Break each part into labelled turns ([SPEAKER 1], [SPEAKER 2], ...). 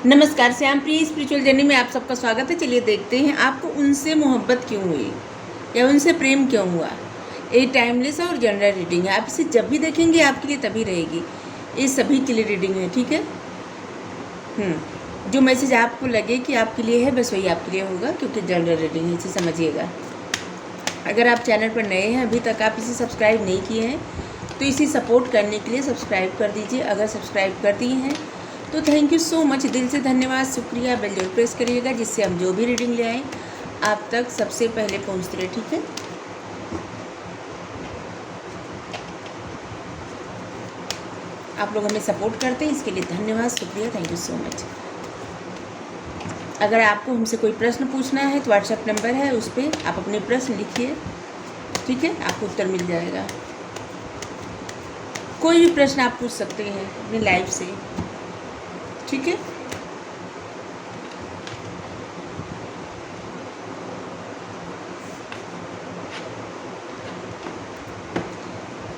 [SPEAKER 1] नमस्कार, श्याम प्रिय spiritual journey में आप सबका स्वागत है। चलिए देखते हैं आपको उनसे मोहब्बत क्यों हुई या उनसे प्रेम क्यों हुआ। ये टाइमलेस और जनरल रीडिंग है। आप इसे जब भी देखेंगे आपके लिए तभी रहेगी। ये सभी के लिए रीडिंग है, ठीक है। जो मैसेज आपको लगे कि आपके लिए है बस वही आपके लिए होगा, क्योंकि जनरल रीडिंग है, इसे समझिएगा। अगर आप चैनल पर नए हैं, अभी तक आप इसे सब्सक्राइब नहीं किए हैं तो इसे सपोर्ट करने के लिए सब्सक्राइब कर दीजिए। अगर सब्सक्राइब कर दिए हैं तो थैंक यू सो मच, दिल से धन्यवाद, शुक्रिया। बेल जरूर प्रेस करिएगा जिससे हम जो भी रीडिंग ले आएँ आप तक सबसे पहले पहुंचते रहे, ठीक है। आप लोग हमें सपोर्ट करते हैं, इसके लिए धन्यवाद, शुक्रिया, थैंक यू सो मच। अगर आपको हमसे कोई प्रश्न पूछना है तो व्हाट्सएप नंबर है, उस पर आप अपने प्रश्न लिखिए, ठीक है, आपको उत्तर मिल जाएगा। कोई भी प्रश्न आप पूछ सकते हैं अपनी लाइफ से, ठीक है।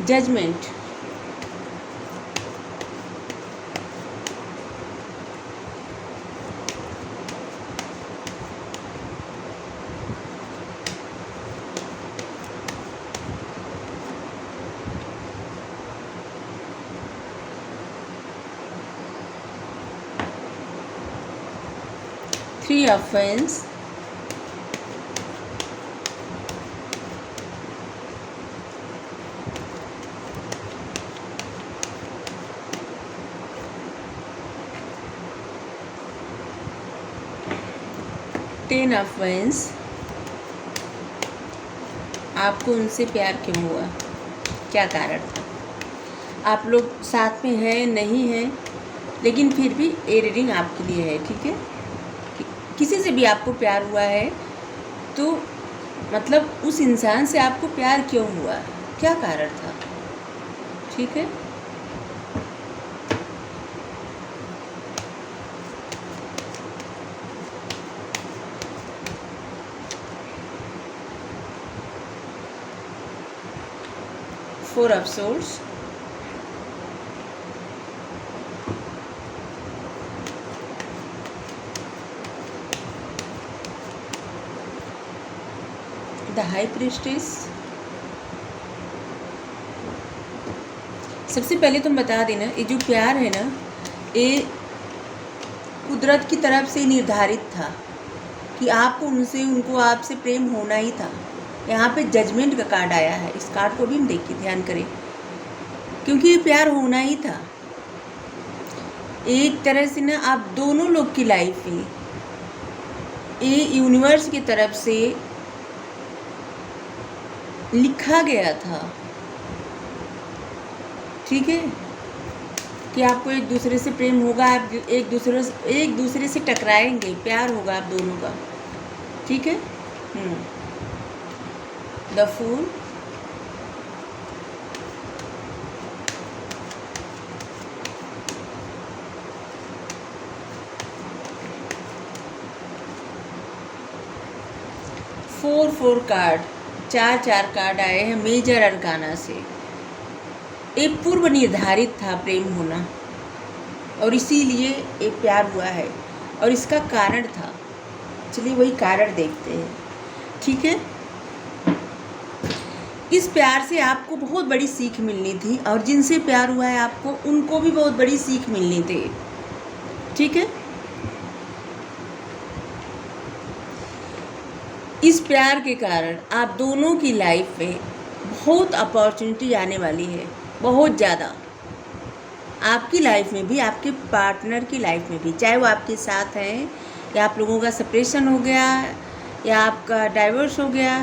[SPEAKER 1] Judgement, three of fans, ten of vans. आपको उनसे प्यार क्यों हुआ, क्या कारण था। आप लोग साथ में हैं नहीं हैं, लेकिन फिर भी ये रीडिंग आपके लिए है, ठीक है। किसी से भी आपको प्यार हुआ है तो मतलब उस इंसान से आपको प्यार क्यों हुआ, क्या कारण था, ठीक है। Four of swords, the high priestess. सबसे पहले तुम बता देना, ये जो प्यार है ना, ये कुदरत की तरफ से निर्धारित था कि आपको उनसे, उनको आपसे प्रेम होना ही था। यहाँ पे जजमेंट का कार्ड आया है, इस कार्ड को भी हम देखिए, ध्यान करें, क्योंकि ये प्यार होना ही था। एक तरह से ना आप दोनों लोग की लाइफ में ये यूनिवर्स की तरफ से लिखा गया था, ठीक है, कि आपको एक दूसरे से प्रेम होगा, आप एक दूसरे से टकराएंगे, प्यार होगा आप दोनों का, ठीक है। द फूल, फोर कार्ड, चार कार्ड आए हैं मेजर अरकाना से। एक पूर्व निर्धारित था प्रेम होना और इसीलिए एक प्यार हुआ है और इसका कारण था। चलिए वही कारण देखते हैं, ठीक है। इस प्यार से आपको बहुत बड़ी सीख मिलनी थी और जिनसे प्यार हुआ है आपको, उनको भी बहुत बड़ी सीख मिलनी थी, ठीक है। इस प्यार के कारण आप दोनों की लाइफ में बहुत अपॉर्चुनिटी आने वाली है, बहुत ज़्यादा, आपकी लाइफ में भी, आपके पार्टनर की लाइफ में भी, चाहे वो आपके साथ हैं या आप लोगों का सेपरेशन हो गया या आपका डाइवोर्स हो गया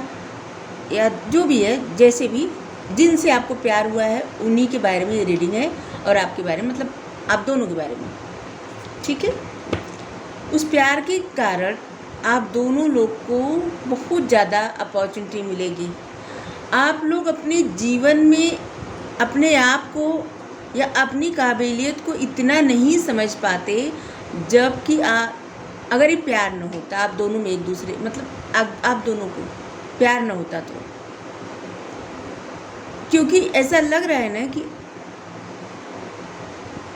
[SPEAKER 1] या जो भी है, जैसे भी जिनसे आपको प्यार हुआ है उन्हीं के बारे में ये रीडिंग है और आपके बारे में, मतलब आप दोनों के बारे में, ठीक है। उस प्यार के कारण आप दोनों लोग को बहुत ज़्यादा अपॉर्चुनिटी मिलेगी। आप लोग अपने जीवन में अपने आप को या अपनी काबिलियत को इतना नहीं समझ पाते, जबकि अगर ये प्यार न होता आप दोनों में, एक दूसरे, मतलब आप दोनों को प्यार न होता तो, क्योंकि ऐसा लग रहा है ना कि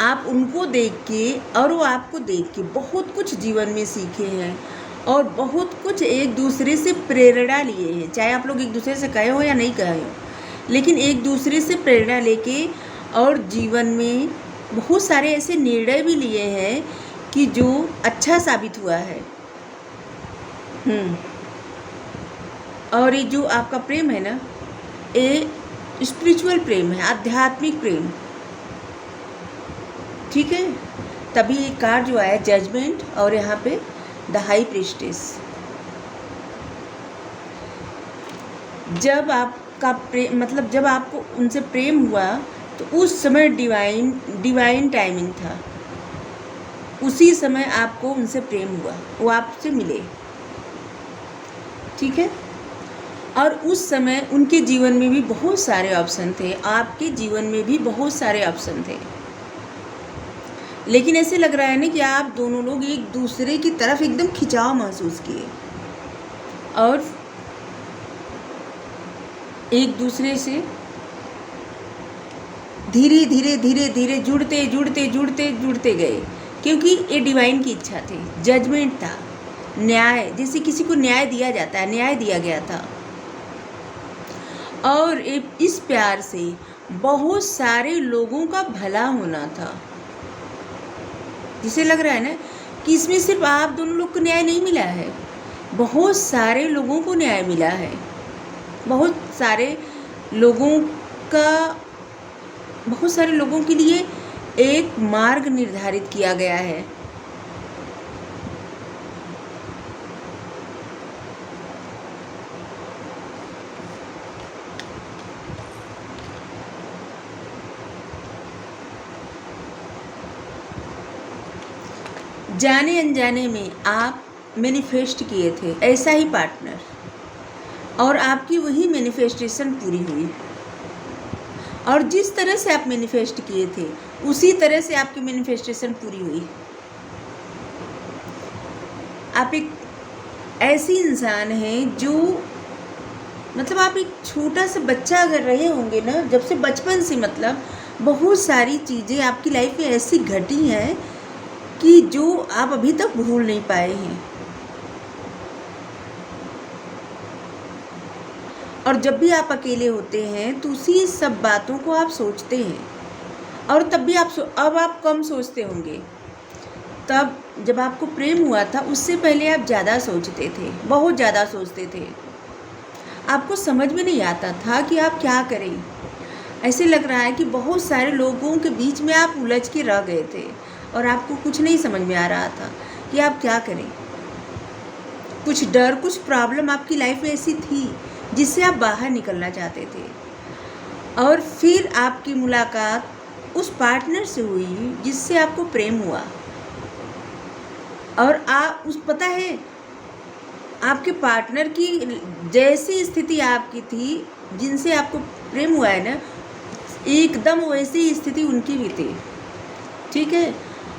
[SPEAKER 1] आप उनको देख के और वो आपको देख के बहुत कुछ जीवन में सीखे हैं और बहुत कुछ एक दूसरे से प्रेरणा लिए हैं। चाहे आप लोग एक दूसरे से कहे हो या नहीं कहे हो, लेकिन एक दूसरे से प्रेरणा लेके और जीवन में बहुत सारे ऐसे निर्णय भी लिए हैं कि जो अच्छा साबित हुआ है। और ये जो आपका प्रेम है ना, ये स्पिरिचुअल प्रेम है, आध्यात्मिक प्रेम। ठीक है, तभी ये कार्ड जो आया जजमेंट और यहाँ पे द हाई प्रीस्टेस। जब आपका प्रेम मतलब जब आपको उनसे प्रेम हुआ तो उस समय डिवाइन टाइमिंग था। उसी समय आपको उनसे प्रेम हुआ, वो आपसे मिले। ठीक है, और उस समय उनके जीवन में भी बहुत सारे ऑप्शन थे, आपके जीवन में भी बहुत सारे ऑप्शन थे, लेकिन ऐसे लग रहा है ना कि आप दोनों लोग एक दूसरे की तरफ एकदम खिंचाव महसूस किए और एक दूसरे से धीरे धीरे धीरे धीरे जुड़ते गए, क्योंकि ये डिवाइन की इच्छा थी। जजमेंट था, न्याय, जैसे किसी को न्याय दिया जाता है, न्याय दिया गया था। और इस प्यार से बहुत सारे लोगों का भला होना था। जिसे लग रहा है ना कि इसमें सिर्फ आप दोनों लोग को न्याय नहीं मिला है, बहुत सारे लोगों को न्याय मिला है। बहुत सारे लोगों के लिए एक मार्ग निर्धारित किया गया है। जाने अनजाने में आप मैनिफेस्ट किए थे ऐसा ही पार्टनर, और आपकी वही मैनिफेस्टेशन पूरी हुई। और जिस तरह से आप मैनिफेस्ट किए थे उसी तरह से आपकी मैनिफेस्टेशन पूरी हुई। आप एक ऐसी इंसान हैं जो मतलब आप एक छोटा सा बच्चा अगर रहे होंगे ना, जब से बचपन से, मतलब बहुत सारी चीज़ें आपकी लाइफ में ऐसी घटी हैं कि जो आप अभी तक भूल नहीं पाए हैं। और जब भी आप अकेले होते हैं तो उसी सब बातों को आप सोचते हैं, और तब भी अब आप कम सोचते होंगे। तब जब आपको प्रेम हुआ था उससे पहले आप ज़्यादा सोचते थे, बहुत ज़्यादा सोचते थे। आपको समझ में नहीं आता था कि आप क्या करें। ऐसे लग रहा है कि बहुत सारे लोगों के बीच में आप उलझ के रह गए थे और आपको कुछ नहीं समझ में आ रहा था कि आप क्या करें। कुछ डर, कुछ प्रॉब्लम आपकी लाइफ में ऐसी थी जिससे आप बाहर निकलना चाहते थे। और फिर आपकी मुलाकात उस पार्टनर से हुई जिससे आपको प्रेम हुआ। और पता है, आपके पार्टनर की जैसी स्थिति आपकी थी, जिनसे आपको प्रेम हुआ है ना, एकदम वैसी स्थिति उनकी भी थी। ठीक है,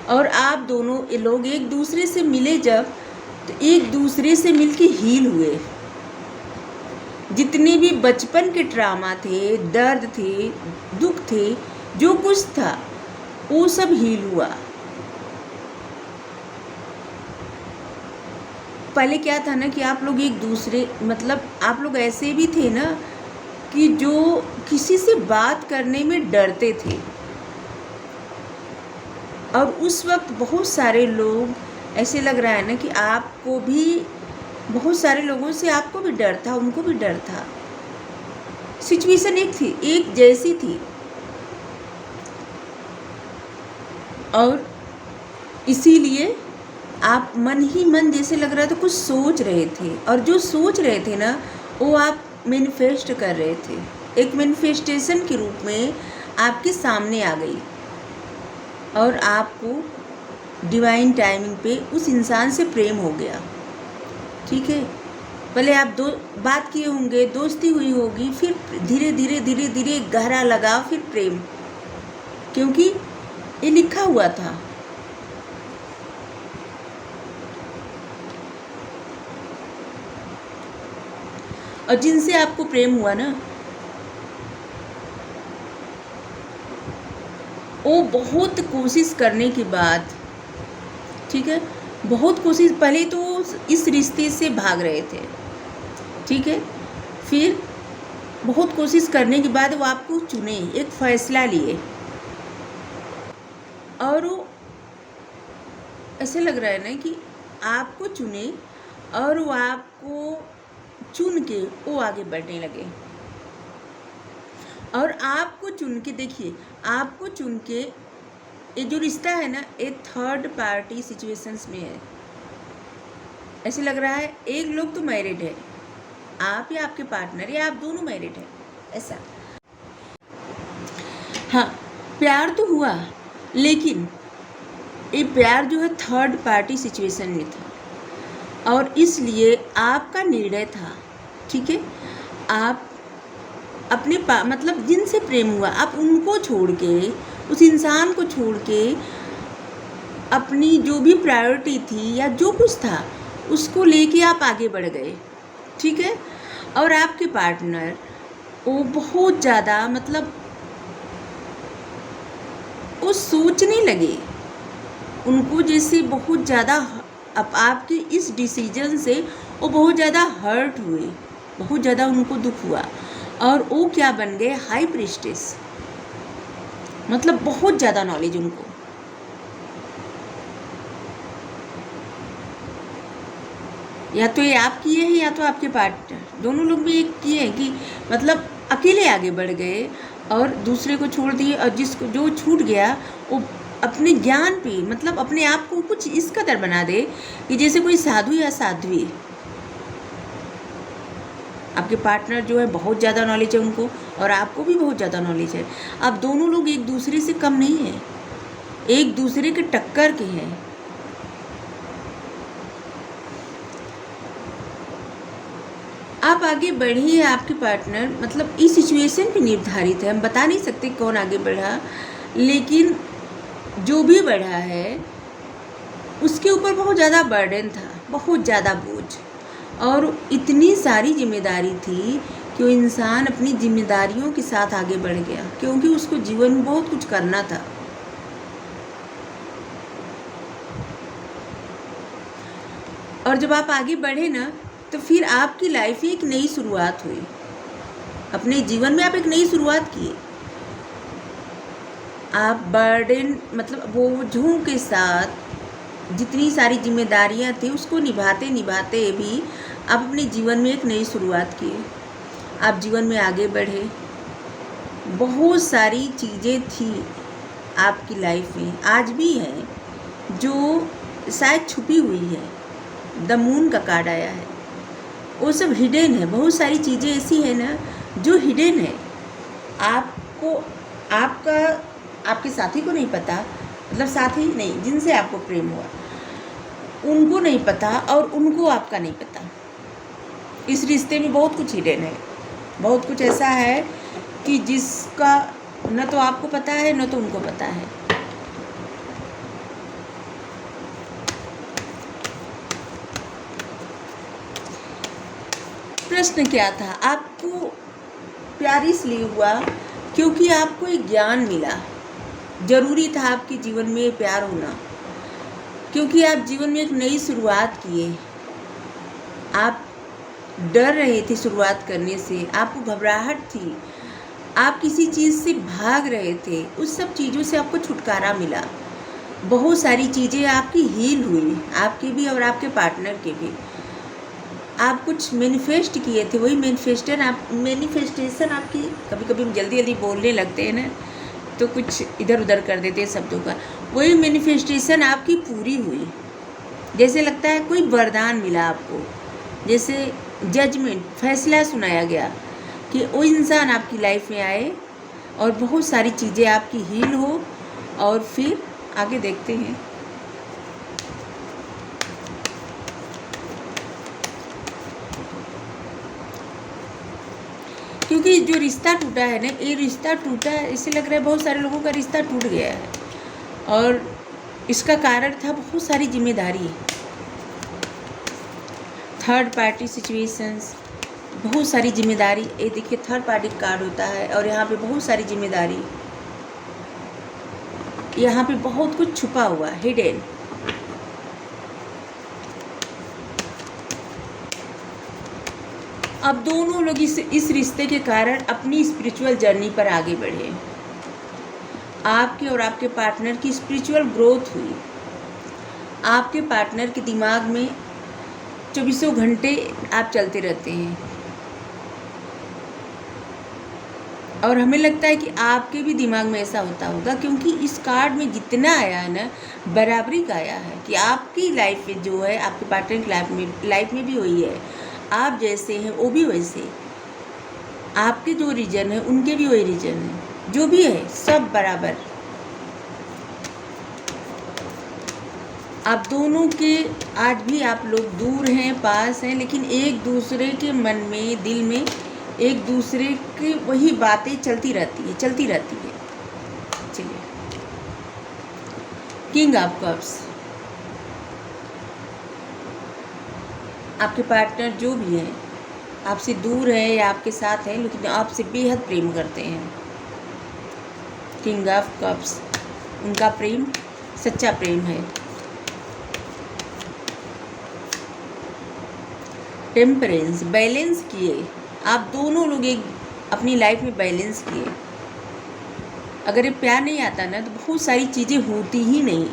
[SPEAKER 1] और आप दोनों लोग एक दूसरे से मिले जब, तो एक दूसरे से मिलके हील हुए। जितने भी बचपन के ट्रामा थे, दर्द थे, दुख थे, जो कुछ था वो सब हील हुआ। पहले क्या था ना कि आप लोग एक दूसरे, मतलब आप लोग ऐसे भी थे ना कि जो किसी से बात करने में डरते थे। और उस वक्त बहुत सारे लोग, ऐसे लग रहा है ना कि आपको भी, बहुत सारे लोगों से आपको भी डर था, उनको भी डर था। सिचुएशन एक जैसी थी। और इसीलिए आप मन ही मन, जैसे लग रहा था कुछ सोच रहे थे, और जो सोच रहे थे ना वो आप मैनिफेस्ट कर रहे थे। एक मैनिफेस्टेशन के रूप में आपके सामने आ गई, और आपको डिवाइन टाइमिंग पे उस इंसान से प्रेम हो गया। ठीक है, पहले आप बात किए होंगे, दोस्ती हुई होगी, फिर धीरे धीरे धीरे धीरे गहरा लगाव, फिर प्रेम, क्योंकि ये लिखा हुआ था। और जिनसे आपको प्रेम हुआ ना, वो बहुत कोशिश करने के बाद, ठीक है, बहुत कोशिश, पहले तो इस रिश्ते से भाग रहे थे, ठीक है, फिर बहुत कोशिश करने के बाद वो आपको चुने, एक फैसला लिए, और वो ऐसे लग रहा है ना कि आपको चुने और वो आपको चुन के वो आगे बढ़ने लगे। और आपको चुन के, देखिए, आपको चुन के ये जो रिश्ता है ना, ये थर्ड पार्टी सिचुएशंस में है। ऐसे लग रहा है एक लोग तो मैरिड है, आप या आपके पार्टनर या आप दोनों मैरिड है, ऐसा। हाँ, प्यार तो हुआ, लेकिन ये प्यार जो है थर्ड पार्टी सिचुएशन में था, और इसलिए आपका निर्णय था, ठीक है, आप अपने मतलब जिनसे प्रेम हुआ आप उनको छोड़ के, उस इंसान को छोड़ के, अपनी जो भी प्रायोरिटी थी या जो कुछ था उसको लेके आप आगे बढ़ गए, ठीक है। और आपके पार्टनर वो बहुत ज़्यादा, मतलब वो सोचने लगे, उनको जैसे बहुत ज़्यादा, अब आपके इस डिसीजन से वो बहुत ज़्यादा हर्ट हुए, बहुत ज़्यादा उनको दुख हुआ, और वो क्या बन गए, हाई प्रीस्टेस, मतलब बहुत ज़्यादा नॉलेज उनको। या तो ये आप किए हैं या तो आपके पार्टनर, दोनों लोग भी एक किए हैं कि मतलब अकेले आगे बढ़ गए और दूसरे को छोड़ दिए, और जिसको जो छूट गया वो अपने ज्ञान पे, मतलब अपने आप को कुछ इस कदर बना दे कि जैसे कोई साधु या साध्वी। आपके पार्टनर जो है बहुत ज़्यादा नॉलेज है उनको, और आपको भी बहुत ज़्यादा नॉलेज है। आप दोनों लोग एक दूसरे से कम नहीं हैं, एक दूसरे के टक्कर के हैं। आप आगे बढ़िए, आपके पार्टनर मतलब इस सिचुएशन पे निर्धारित है, हम बता नहीं सकते कौन आगे बढ़ा, लेकिन जो भी बढ़ा है उसके ऊपर बहुत ज़्यादा बर्डन था, बहुत ज़्यादा बोझ, और इतनी सारी जिम्मेदारी थी कि वो इंसान अपनी जिम्मेदारियों के साथ आगे बढ़ गया, क्योंकि उसको जीवन में बहुत कुछ करना था। और जब आप आगे बढ़े ना, तो फिर आपकी लाइफ में एक नई शुरुआत हुई, अपने जीवन में आप एक नई शुरुआत किए। आप बर्डन, मतलब बोझों के साथ जितनी सारी जिम्मेदारियां थी उसको निभाते निभाते भी आप अपने जीवन में एक नई शुरुआत किए, आप जीवन में आगे बढ़े। बहुत सारी चीज़ें थी आपकी लाइफ में, आज भी हैं, जो शायद छुपी हुई है। द मून का कार्ड आया है, वो सब हिडन है, बहुत सारी चीज़ें ऐसी हैं ना जो हिडन है, आपको, आपके साथी को नहीं पता, मतलब साथी नहीं, जिनसे आपको प्रेम हुआ उनको नहीं पता, और उनको आपका नहीं पता। इस रिश्ते में बहुत कुछ हिडन है, बहुत कुछ ऐसा है कि जिसका न तो आपको पता है न तो उनको पता है। प्रश्न क्या था, आपको प्यार इसलिए हुआ क्योंकि आपको एक ज्ञान मिला, जरूरी था आपके जीवन में प्यार होना, क्योंकि आप जीवन में एक नई शुरुआत किए। आप डर रहे थे शुरुआत करने से, आपको घबराहट थी, आप किसी चीज़ से भाग रहे थे, उस सब चीज़ों से आपको छुटकारा मिला। बहुत सारी चीज़ें आपकी हील हुई, आपकी भी और आपके पार्टनर के भी। आप कुछ मैनिफेस्ट किए थे, वही मैनिफेस्टेशन आपकी, कभी कभी हम जल्दी जल्दी बोलने लगते हैं ना, तो कुछ इधर उधर कर देते हैं शब्दों का, वही मैनिफेस्टेशन आपकी पूरी हुई। जैसे लगता है कोई वरदान मिला आपको, जैसे जजमेंट, फैसला सुनाया गया कि वो इंसान आपकी लाइफ में आए और बहुत सारी चीज़ें आपकी हील हो। और फिर आगे देखते हैं। क्योंकि जो रिश्ता टूटा है ना, ये रिश्ता टूटा है, इससे लग रहा है बहुत सारे लोगों का रिश्ता टूट गया है, और इसका कारण था बहुत सारी जिम्मेदारी, थर्ड पार्टी सिचुएशंस, बहुत सारी जिम्मेदारी। ये देखिए थर्ड पार्टी कार्ड होता है, और यहाँ पे बहुत सारी जिम्मेदारी। यहाँ पे बहुत कुछ छुपा हुआ, हिडन। अब दोनों लोग इस रिश्ते के कारण अपनी स्पिरिचुअल जर्नी पर आगे बढ़े। आपके और आपके पार्टनर की स्पिरिचुअल ग्रोथ हुई। आपके पार्टनर के दिमाग में 24 घंटे आप चलते रहते हैं, और हमें लगता है कि आपके भी दिमाग में ऐसा होता होगा, क्योंकि इस कार्ड में जितना आया है ना, बराबरी का आया है कि आपकी लाइफ में जो है, आपके पार्टनर की लाइफ में भी वही है। आप जैसे हैं वो भी वैसे, आपके जो रीजन है उनके भी वही रीजन है, जो भी है सब बराबर। आप दोनों के आज भी आप लोग दूर हैं, पास हैं, लेकिन एक दूसरे के मन में, दिल में एक दूसरे की वही बातें चलती रहती है। चलिए, किंग ऑफ कप्स। आपके पार्टनर जो भी हैं, आपसे दूर है या आपके साथ हैं, लेकिन आपसे बेहद प्रेम करते हैं। किंग ऑफ कप्स, उनका प्रेम सच्चा प्रेम है। टेम्परेंस, बैलेंस किए। आप दोनों लोग एक अपनी लाइफ में बैलेंस किए। अगर ये प्यार नहीं आता ना, तो बहुत सारी चीज़ें होती ही नहीं,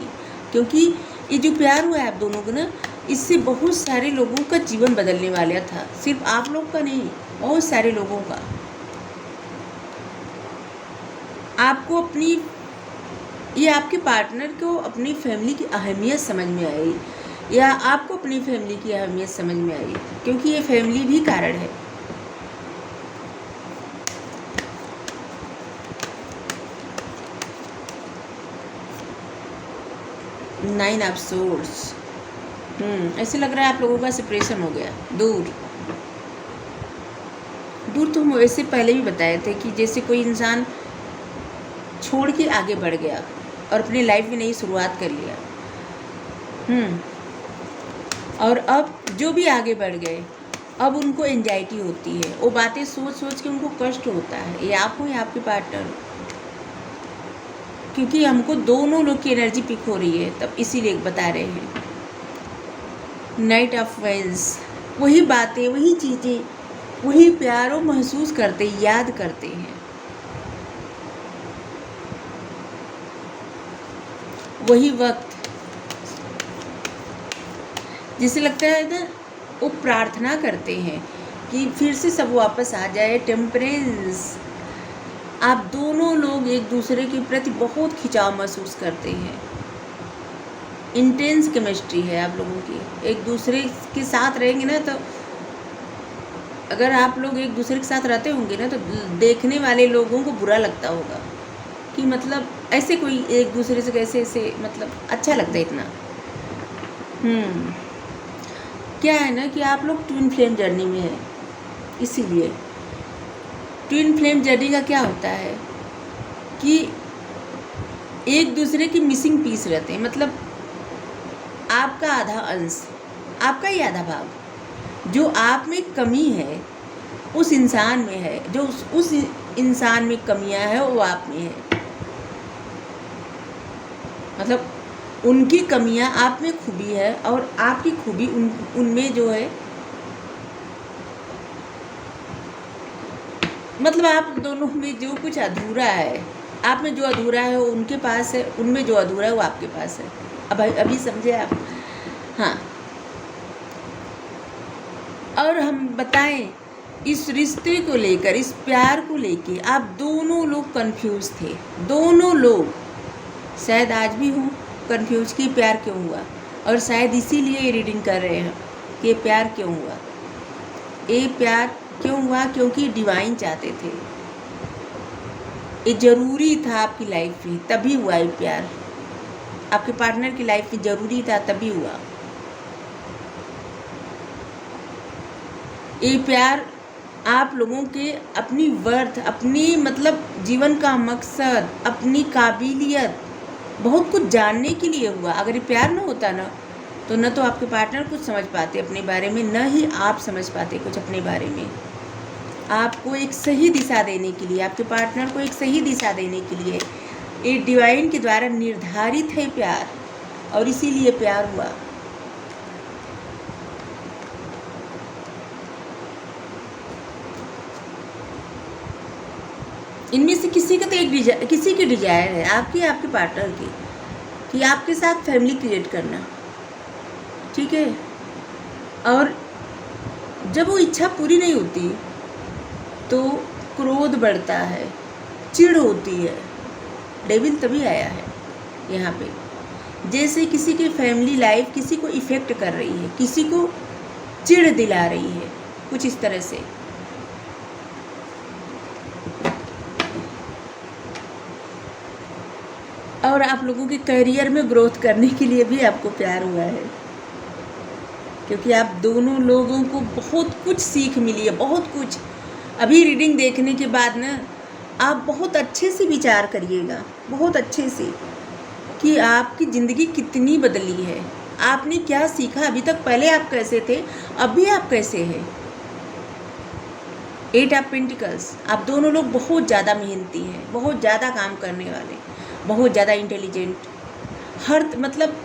[SPEAKER 1] क्योंकि ये जो प्यार हुआ है आप दोनों को ना, इससे बहुत सारे लोगों का जीवन बदलने वाला था। सिर्फ आप लोग का नहीं, बहुत सारे लोगों का। आपको अपनी, ये आपके पार्टनर को अपनी फैमिली की अहमियत समझ में आई, या आपको अपनी फैमिली की अहमियत समझ में आई, क्योंकि ये फैमिली भी कारण है। Nine of swords. ऐसे लग रहा है आप लोगों का सेपरेशन हो गया, दूर। तो हम वैसे पहले भी बताए थे कि जैसे कोई इंसान छोड़ के आगे बढ़ गया और अपनी लाइफ में नई शुरुआत कर लिया, और अब जो भी आगे बढ़ गए, अब उनको एंजाइटी होती है, वो बातें सोच के उनको कष्ट होता है। ये आप हो या आपके पार्टनर, क्योंकि हमको दोनों लोग की एनर्जी पिक हो रही है, तब इसीलिए बता रहे हैं। नाइट ऑफ वेंस, वही बातें, वही चीज़ें, वही प्यार वो महसूस करते, याद करते हैं। वही वक्त जिसे लगता है ना, वो प्रार्थना करते हैं कि फिर से सब वापस आ जाए। टेम्परेंस, आप दोनों लोग एक दूसरे के प्रति बहुत खिंचाव महसूस करते हैं। इंटेंस केमिस्ट्री है आप लोगों की, एक दूसरे के साथ रहेंगे ना, तो अगर आप लोग एक दूसरे के साथ रहते होंगे ना, तो देखने वाले लोगों को बुरा लगता होगा कि मतलब ऐसे कोई एक दूसरे से कैसे ऐसे, मतलब अच्छा लगता है इतना। क्या है ना कि आप लोग ट्विन फ्लेम जर्नी में है, इसीलिए ट्विन फ्लेम जर्नी का क्या होता है कि एक दूसरे की मिसिंग पीस रहते हैं। मतलब आपका आधा अंश, आपका ही आधा भाग, जो आप में कमी है उस इंसान में है, जो उस इंसान में कमियां है वो आप में है। मतलब उनकी कमियां आप में खूबी है, और आपकी खूबी उनमें जो है, मतलब आप दोनों में जो कुछ अधूरा है, आप में जो अधूरा है वो उनके पास है, उनमें जो अधूरा है वो आपके पास है। अब अभी समझे आप? हाँ। और हम बताएं, इस रिश्ते को लेकर, इस प्यार को लेकर आप दोनों लोग कंफ्यूज थे। दोनों लोग शायद आज भी हों कंफ्यूज कि प्यार क्यों हुआ, और शायद इसीलिए ये रीडिंग कर रहे हैं कि प्यार क्यों हुआ। ये प्यार क्यों हुआ? क्योंकि डिवाइन चाहते थे, ये ज़रूरी था आपकी लाइफ में, तभी हुआ ये प्यार। आपके पार्टनर की लाइफ में ज़रूरी था, तभी हुआ ये प्यार। आप लोगों के अपनी वर्थ, अपनी मतलब जीवन का मकसद, अपनी काबिलियत, बहुत कुछ जानने के लिए हुआ। अगर ये प्यार ना होता ना, तो न तो आपके पार्टनर कुछ समझ पाते अपने बारे में, न ही आप समझ पाते कुछ अपने बारे में। आपको एक सही दिशा देने के लिए, आपके पार्टनर को एक सही दिशा देने के लिए ये डिवाइन के द्वारा निर्धारित है प्यार, और इसीलिए प्यार हुआ। इनमें से किसी का तो किसी की डिजायर है, आपके पार्टनर की, कि आपके साथ फैमिली क्रिएट करना, ठीक है। और जब वो इच्छा पूरी नहीं होती तो क्रोध बढ़ता है, चिढ़ होती है। डेविल तभी आया है यहाँ पे, जैसे किसी की फैमिली लाइफ किसी को इफ़ेक्ट कर रही है, किसी को चिढ़ दिला रही है, कुछ इस तरह से। और आप लोगों के करियर में ग्रोथ करने के लिए भी आपको प्यार हुआ है, क्योंकि आप दोनों लोगों को बहुत कुछ सीख मिली है, बहुत कुछ। अभी रीडिंग देखने के बाद ना आप बहुत अच्छे से विचार करिएगा, बहुत अच्छे से, कि आपकी ज़िंदगी कितनी बदली है, आपने क्या सीखा अभी तक। पहले आप कैसे थे, अभी आप कैसे हैं। 8 ऑफ पेंटिकल्स, आप दोनों लोग बहुत ज़्यादा मेहनती हैं, बहुत ज़्यादा काम करने वाले, बहुत ज़्यादा इंटेलिजेंट। हर मतलब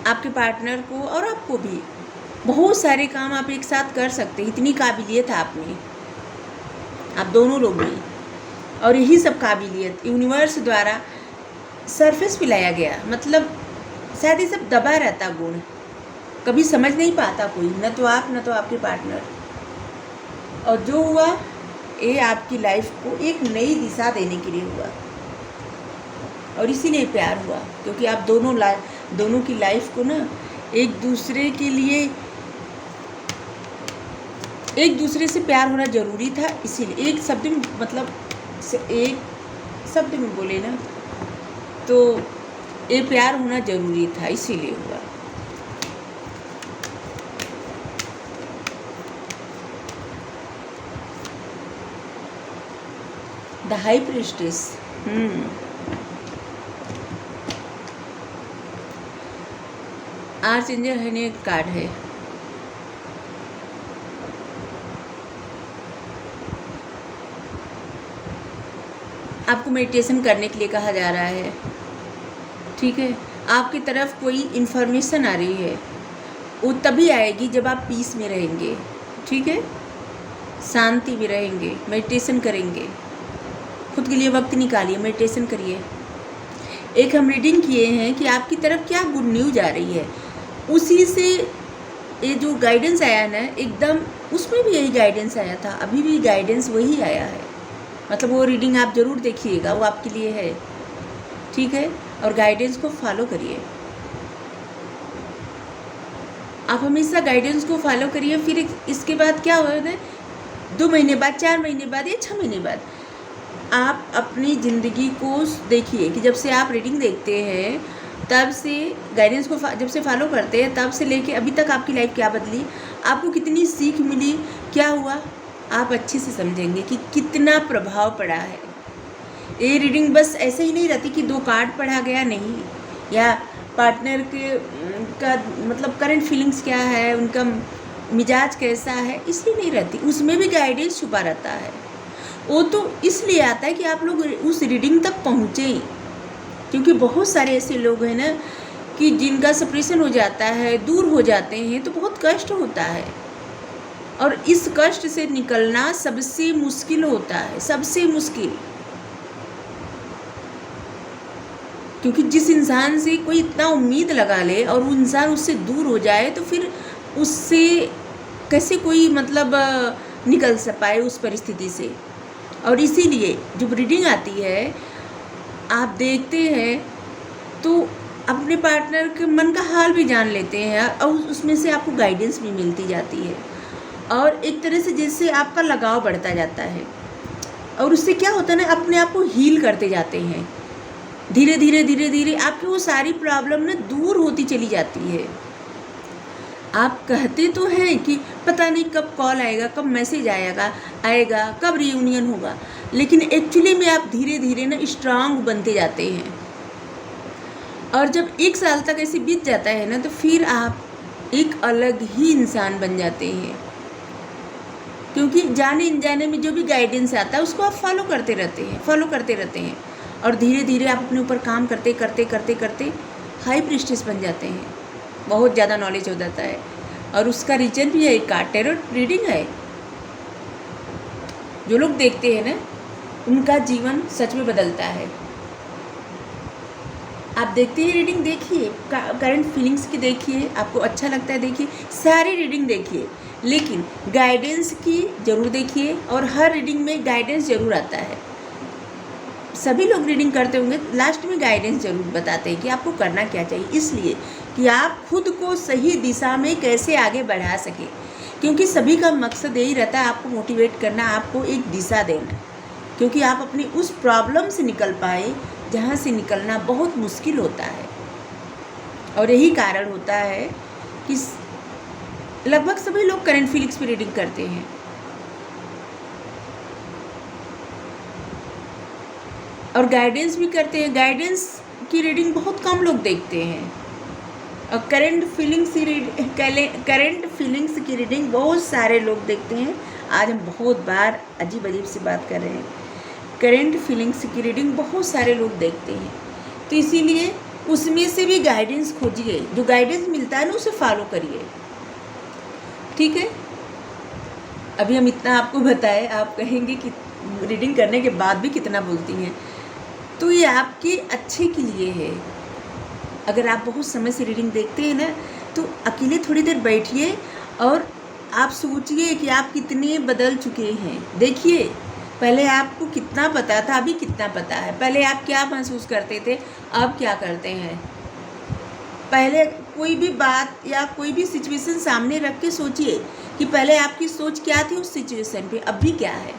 [SPEAKER 1] आपके पार्टनर को और आपको भी बहुत सारे काम आप एक साथ कर सकते, इतनी काबिलियत है आप में, आप दोनों लोग में। और यही सब काबिलियत यूनिवर्स द्वारा सरफेस पे लाया गया, मतलब शायद ये सब दबा रहता गुण, कभी समझ नहीं पाता कोई, न तो आप न तो आपके पार्टनर। और जो हुआ ये आपकी लाइफ को एक नई दिशा देने के लिए हुआ, और इसीलिए प्यार हुआ, क्योंकि आप दोनों की लाइफ को ना एक दूसरे से प्यार होना ज़रूरी था। इसीलिए एक शब्द में बोले ना तो ये प्यार होना ज़रूरी था, इसीलिए हुआ। द हाई प्रीस्टेस, आर्चएंजल है कार्ड है। आपको मेडिटेशन करने के लिए कहा जा रहा है, ठीक है। आपकी तरफ कोई इन्फॉर्मेशन आ रही है, वो तभी आएगी जब आप पीस में रहेंगे, ठीक है, शांति में रहेंगे, मेडिटेशन करेंगे, खुद के लिए वक्त निकालिए, मेडिटेशन करिए। एक हम रीडिंग किए हैं कि आपकी तरफ क्या गुड न्यूज आ रही है, उसी से ये जो गाइडेंस आया ना, एकदम उसमें भी यही गाइडेंस आया था, अभी भी गाइडेंस वही आया है। मतलब वो रीडिंग आप ज़रूर देखिएगा, वो आपके लिए है, ठीक है। और गाइडेंस को फॉलो करिए, आप हमेशा गाइडेंस को फॉलो करिए। फिर इसके बाद क्या होगा ना, 2 महीने बाद, 4 महीने बाद या 6 महीने बाद आप अपनी ज़िंदगी को देखिए कि जब से आप रीडिंग देखते हैं, तब से गाइडेंस को जब से फॉलो करते हैं, तब से लेके अभी तक आपकी लाइफ क्या बदली, आपको कितनी सीख मिली, क्या हुआ, आप अच्छे से समझेंगे कि कितना प्रभाव पड़ा है। ये रीडिंग बस ऐसे ही नहीं रहती कि 2 कार्ड पढ़ा गया, नहीं, या पार्टनर का मतलब करंट फीलिंग्स क्या है, उनका मिजाज कैसा है, इसलिए नहीं रहती, उसमें भी गाइडेंस छुपा रहता है। वो तो इसलिए आता है कि आप लोग उस रीडिंग तक पहुँचें, क्योंकि बहुत सारे ऐसे लोग हैं ना कि जिनका सेपरेशन हो जाता है, दूर हो जाते हैं, तो बहुत कष्ट होता है, और इस कष्ट से निकलना सबसे मुश्किल होता है, सबसे मुश्किल। क्योंकि जिस इंसान से कोई इतना उम्मीद लगा ले और वो इंसान उससे दूर हो जाए, तो फिर उससे कैसे कोई मतलब निकल पाए उस परिस्थिति से। और इसीलिए जब रीडिंग आती है, आप देखते हैं तो अपने पार्टनर के मन का हाल भी जान लेते हैं, और उसमें से आपको गाइडेंस भी मिलती जाती है, और एक तरह से जैसे आपका लगाव बढ़ता जाता है, और उससे क्या होता है ना, अपने आप को हील करते जाते हैं, धीरे धीरे धीरे धीरे आपकी वो सारी प्रॉब्लम ना दूर होती चली जाती है। आप कहते तो हैं कि पता नहीं कब कॉल आएगा, कब मैसेज आएगा, कब रियूनियन होगा, लेकिन एक्चुअली में आप धीरे धीरे ना स्ट्रांग बनते जाते हैं। और जब 1 साल तक ऐसे बीत जाता है ना, तो फिर आप एक अलग ही इंसान बन जाते हैं। क्योंकि जाने अनजाने में जो भी गाइडेंस आता है उसको आप फॉलो करते रहते हैं और धीरे धीरे आप अपने ऊपर काम करते करते करते करते हाई प्रीस्टेस बन जाते हैं। बहुत ज़्यादा नॉलेज हो जाता है और उसका रीजन भी है, एक टैरो रीडिंग है। जो लोग देखते हैं ना उनका जीवन सच में बदलता है। आप देखते हैं रीडिंग, देखिए करंट फीलिंग्स की, देखिए आपको अच्छा लगता है देखिए, सारी रीडिंग देखिए, लेकिन गाइडेंस की ज़रूर देखिए। और हर रीडिंग में गाइडेंस ज़रूर आता है। सभी लोग रीडिंग करते होंगे, लास्ट में गाइडेंस ज़रूर बताते हैं कि आपको करना क्या चाहिए, इसलिए कि आप खुद को सही दिशा में कैसे आगे बढ़ा सके। क्योंकि सभी का मकसद यही रहता है आपको मोटिवेट करना, आपको एक दिशा देना, क्योंकि आप अपनी उस प्रॉब्लम से निकल पाए जहाँ से निकलना बहुत मुश्किल होता है। और यही कारण होता है कि लगभग सभी लोग करंट फीलिंग्स पे रीडिंग करते हैं और गाइडेंस भी करते हैं। गाइडेंस की रीडिंग बहुत कम लोग देखते हैं और करंट फीलिंग्स की रीडिंग बहुत सारे लोग देखते हैं। आज हम बहुत बार अजीब अजीब सी बात कर रहे हैं। करंट फीलिंग्स की रीडिंग बहुत सारे लोग देखते हैं, तो इसीलिए उसमें से भी गाइडेंस खोजिए। जो गाइडेंस मिलता है ना उसे फॉलो करिए, ठीक है। अभी हम इतना आपको बताए, आप कहेंगे कि रीडिंग करने के बाद भी कितना बोलती हैं, तो ये आपके अच्छे के लिए है। अगर आप बहुत समय से रीडिंग देखते हैं ना तो अकेले थोड़ी देर बैठिए और आप सोचिए कि आप कितने बदल चुके हैं। देखिए पहले आपको कितना पता था, अभी कितना पता है। पहले आप क्या महसूस करते थे, अब क्या करते हैं। पहले कोई भी बात या कोई भी सिचुएशन सामने रख के सोचिए कि पहले आपकी सोच क्या थी उस सिचुएशन पे, अभी क्या है।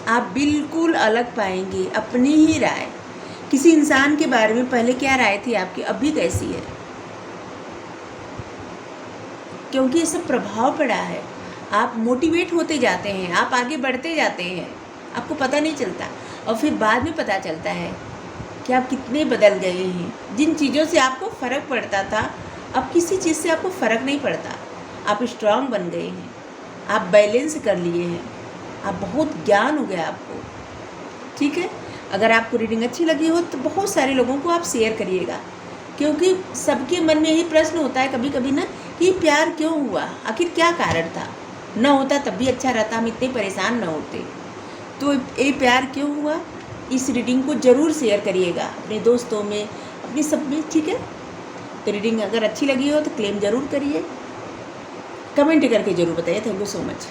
[SPEAKER 1] आप बिल्कुल अलग पाएंगे अपनी ही राय। किसी इंसान के बारे में पहले क्या राय थी आपकी, अभी कैसी है, क्योंकि ये सब प्रभाव पड़ा है। आप मोटिवेट होते जाते हैं, आप आगे बढ़ते जाते हैं, आपको पता नहीं चलता और फिर बाद में पता चलता है कि आप कितने बदल गए हैं। जिन चीज़ों से आपको फ़र्क पड़ता था अब किसी चीज़ से आपको फ़र्क नहीं पड़ता। आप स्ट्रांग बन गए हैं, आप बैलेंस कर लिए हैं, आप बहुत ज्ञान हो गया आपको, ठीक है। अगर आपको रीडिंग अच्छी लगी हो तो बहुत सारे लोगों को आप शेयर करिएगा, क्योंकि सबके मन में यही प्रश्न होता है कभी कभी ना कि प्यार क्यों हुआ, आखिर क्या कारण था। न होता तब भी अच्छा रहता, हम इतने परेशान न होते। तो ये प्यार क्यों हुआ, इस रीडिंग को ज़रूर शेयर करिएगा अपने दोस्तों में, अपने सब में, ठीक है। तो रीडिंग अगर अच्छी लगी हो तो क्लेम ज़रूर करिए, कमेंट करके ज़रूर बताइए। Thank you so much.